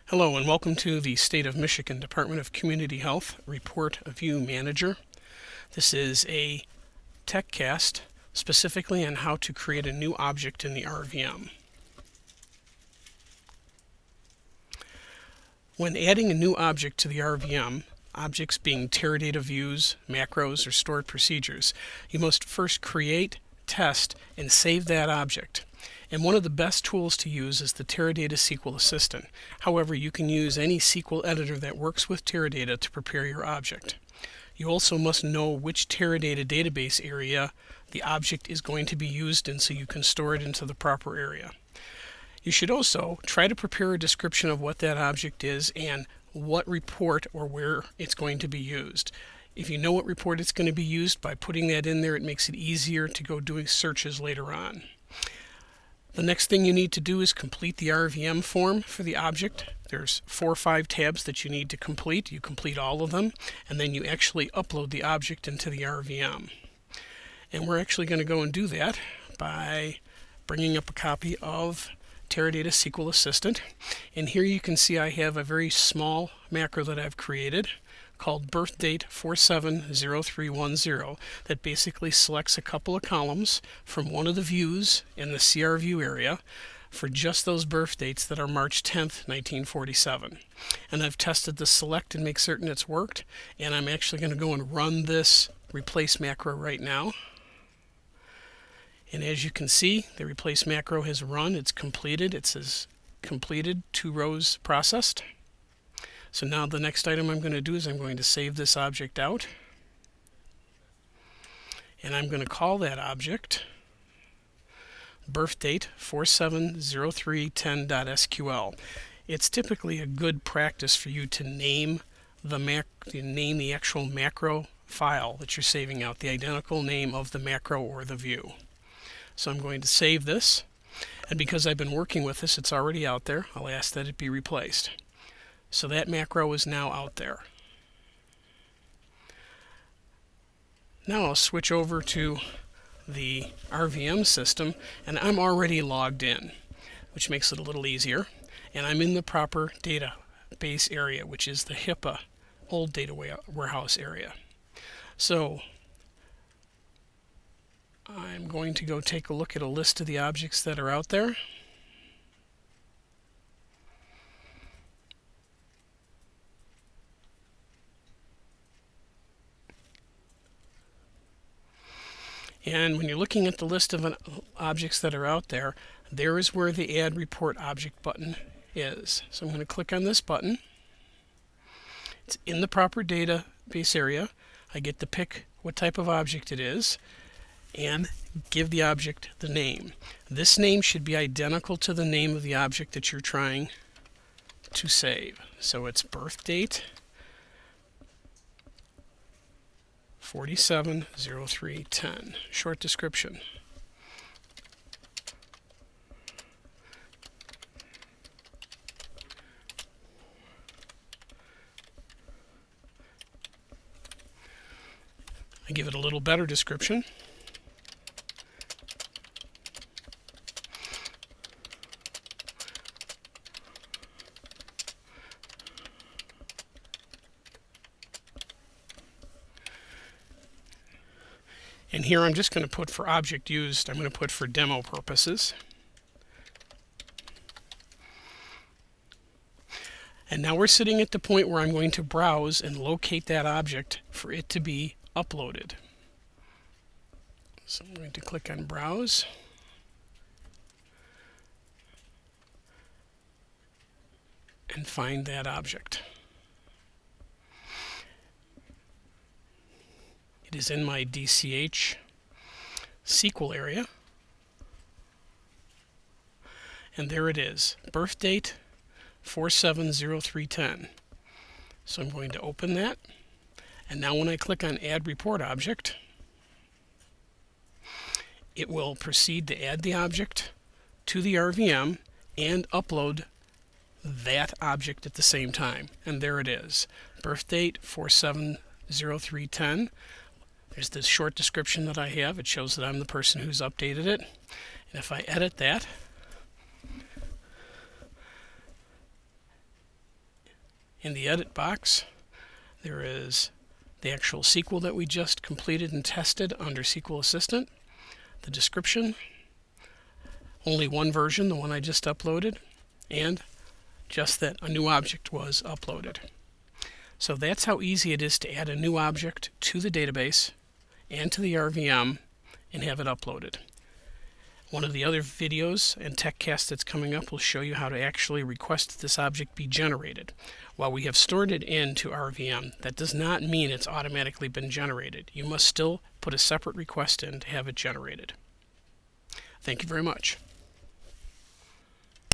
Hello and welcome to the State of Michigan Department of Community Health Report View Manager. This is a TechCast specifically on how to create a new object in the RVM. When adding a new object to the RVM, objects being Teradata views, macros, or stored procedures, you must first create, test, and save that object. And one of the best tools to use is the Teradata SQL Assistant. However, you can use any SQL editor that works with Teradata to prepare your object. You also must know which Teradata database area the object is going to be used in so you can store it into the proper area. You should also try to prepare a description of what that object is and what report or where it's going to be used. If you know what report it's going to be used, by putting that in there, it makes it easier to go doing searches later on. The next thing you need to do is complete the RVM form for the object. There's 4 or 5 tabs that you need to complete. You complete all of them, and then you actually upload the object into the RVM. And we're actually going to go and do that by bringing up a copy of Teradata SQL Assistant. And here you can see I have a very small macro that I've created called birthdate 470310 that basically selects a couple of columns from one of the views in the CR view area for just those birth dates that are March 10th, 1947. And I've tested the select and make certain it's worked, and I'm actually going to go and run this replace macro right now. And as you can see, the replace macro has run. It's completed. It says completed, 2 rows processed. So now the next item I'm going to do is I'm going to save this object out. And I'm going to call that object birthdate 470310.sql. It's typically a good practice for you to name the actual macro file that you're saving out, the identical name of the macro or the view. So I'm going to save this, and because I've been working with this, it's already out there. I'll ask that it be replaced. So that macro is now out there. Now I'll switch over to the RVM system, and I'm already logged in, which makes it a little easier. And I'm in the proper database area, which is the HIPAA old data warehouse area. So I'm going to go take a look at a list of the objects that are out there. And when you're looking at the list of objects that are out there, there is where the Add Report Object button is. So I'm going to click on this button. It's in the proper database area. I get to pick what type of object it is and give the object the name. This name should be identical to the name of the object that you're trying to save. So it's birthdate 470310. Short description. I give it a little better description. And here I'm just going to put for object used, I'm going to put for demo purposes. And now we're sitting at the point where I'm going to browse and locate that object for it to be uploaded. So I'm going to click on Browse. And find that object. It is in my DCH SQL area. And there it is, birthdate 470310. So I'm going to open that. And now when I click on Add Report Object, it will proceed to add the object to the RVM and upload that object at the same time. And there it is, birthdate 470310. There's this short description that I have. It shows that I'm the person who's updated it. And if I edit that, In the edit box, there is the actual SQL that we just completed and tested under SQL Assistant, the description, only one version, the one I just uploaded, and just that a new object was uploaded. So that's how easy it is to add a new object to the database and to the RVM and have it uploaded. One of the other videos and TechCast that's coming up will show you how to actually request that this object be generated. While we have stored it into RVM, that does not mean it's automatically been generated. You must still put a separate request in to have it generated. Thank you very much.